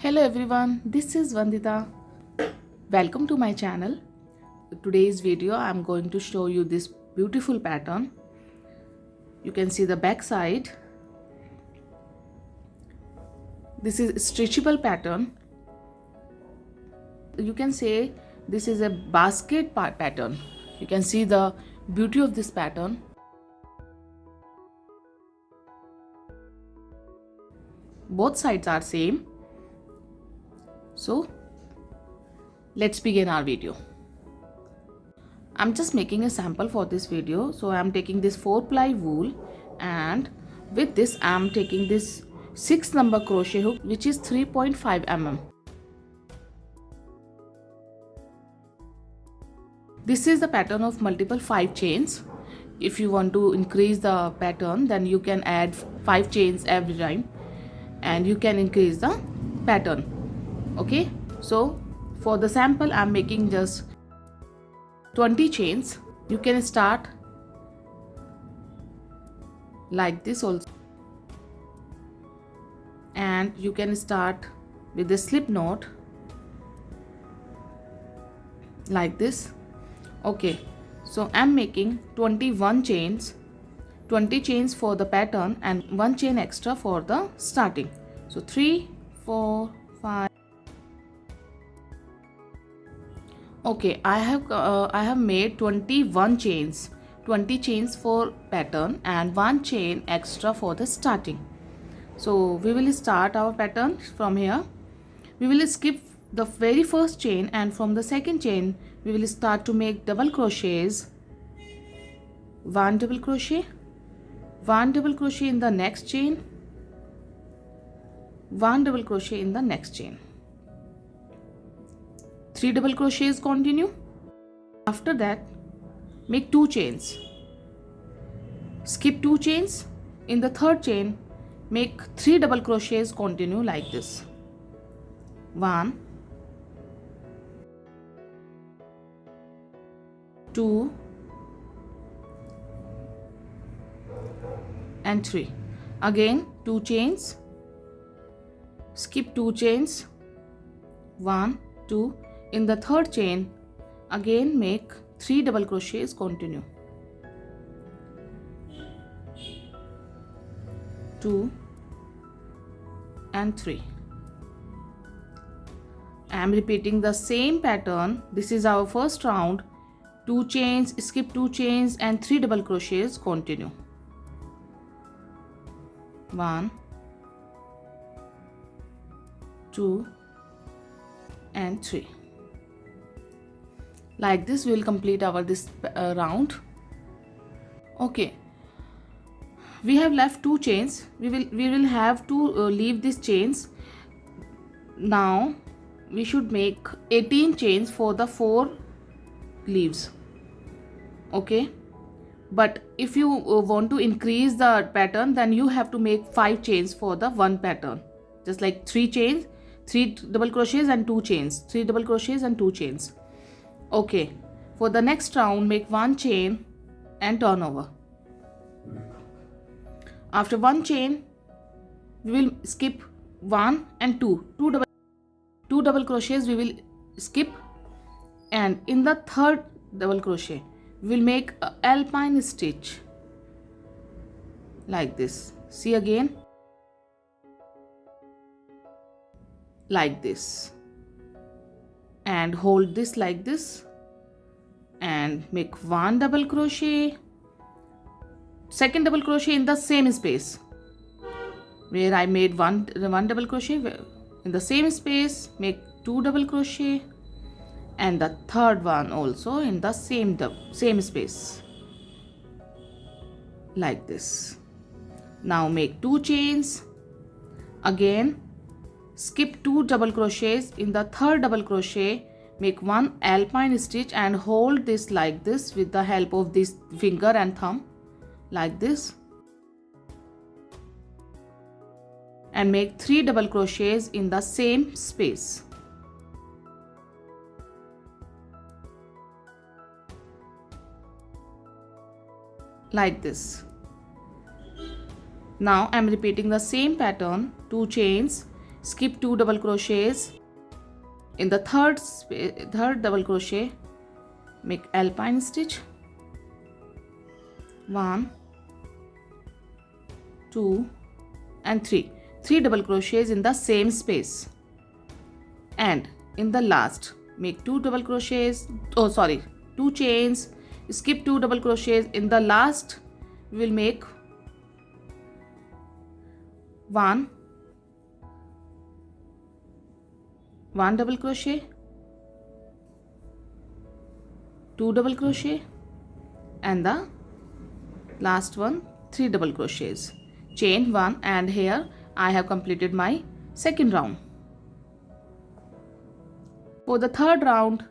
Hello everyone, this is Vandita. Welcome to my channel. Today's video I am going to show you this beautiful pattern. You can see the back side. This is stretchable pattern. You can say this is a basket pattern. You can see the beauty of this pattern. Both sides are same. So let's begin our video. I'm just making a sample for this video. So I'm taking this 4-ply wool, and with this I'm taking this 6 number crochet hook, which is 3.5 mm. This is the pattern of multiple 5 chains. If you want to increase the pattern, then you can add 5 chains every time and you can increase the pattern. Okay, so for the sample I'm making just 20 chains. You can start like this also, and you can start with the slip knot like this. Okay, so I'm making 21 chains, 20 chains for the pattern and 1 chain extra for the starting. So 3, 4, 5. Okay, I have made 21 chains, 20 chains for pattern and 1 chain extra for the starting. So we will start our pattern from here. We will skip the very first chain, and from the second chain we will start to make double crochets. 1 double crochet, 1 double crochet in the next chain, 1 double crochet in the next chain. 3 double crochets continue. After that, make 2 chains. Skip 2 chains. In the third chain, make 3 double crochets continue like this. 1, 2, and 3. Again 2 chains. Skip 2 chains. 1, 2. In the third chain, again make 3 double crochets continue. 2 and 3. I am repeating the same pattern. This is our first round. 2 chains, skip 2 chains and 3 double crochets continue. 1, 2 and 3. Like this we will complete our this round. Okay, we have left 2 chains. We will have to leave these chains. Now we should make 18 chains for the 4 leaves. Okay, but if you want to increase the pattern, then you have to make 5 chains for the one pattern, just like 3 chains, 3 double crochets and 2 chains, 3 double crochets and 2 chains. Okay, for the next round make 1 chain and turn over. After 1 chain we will skip 1 and 2 double crochets we will skip, and in the third double crochet we will make an alpine stitch like this. See again, like this, and hold this like this and make 1 double crochet, second double crochet in the same space where I made one double crochet. In the same space make 2 double crochet, and the third one also in the same space like this. Now make 2 chains. Again skip 2 double crochets. In the third double crochet make 1 alpine stitch and hold this like this with the help of this finger and thumb like this, and make 3 double crochets in the same space. Like this. Now I am repeating the same pattern. 2 chains, skip 2 double crochets. In the third double crochet, make alpine stitch. 1, 2 and 3 double crochets in the same space, and in the last make 2 double crochets, 2 chains, skip 2 double crochets. In the last we will make 1 double crochet, 2 double crochet, and the last one 3 double crochets, chain 1, and here I have completed my second round. For the third round,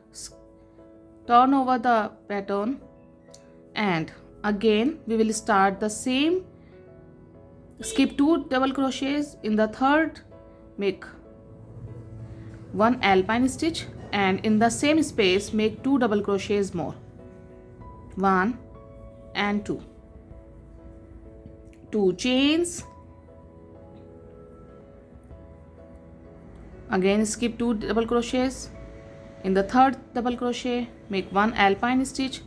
turn over the pattern, and again we will start the same. Skip 2 double crochets. In the third, make 1 alpine stitch, and in the same space make 2 double crochets more. 1 and 2. 2 chains. Again skip 2 double crochets. In the third double crochet, make 1 alpine stitch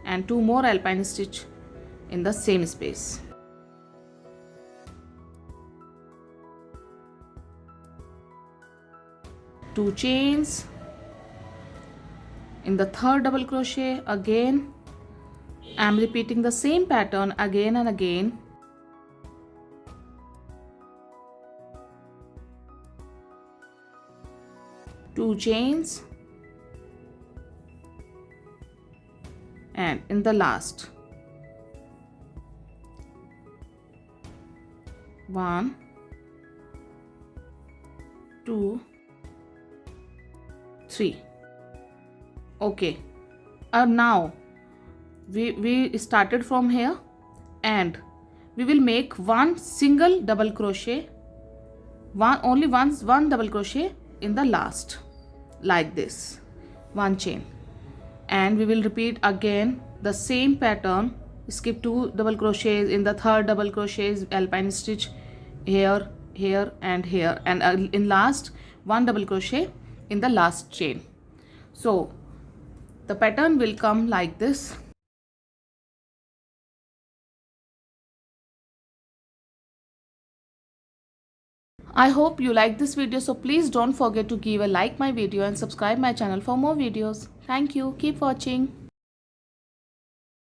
and 2 more alpine stitch in the same space. Two chains. In the third double crochet, again I am repeating the same pattern again and again. Two chains, and in the last 1, 2, 3. Okay, now we started from here, and we will make one single double crochet, only one double crochet in the last, like this, 1 chain, and we will repeat again the same pattern. Skip 2 double crochets. In the third double crochets, alpine stitch here, here and here, and in last 1 double crochet in the last chain. So the pattern will come like this. I hope you like this video, so please don't forget to give a like my video and subscribe my channel for more videos. Thank you. Keep watching.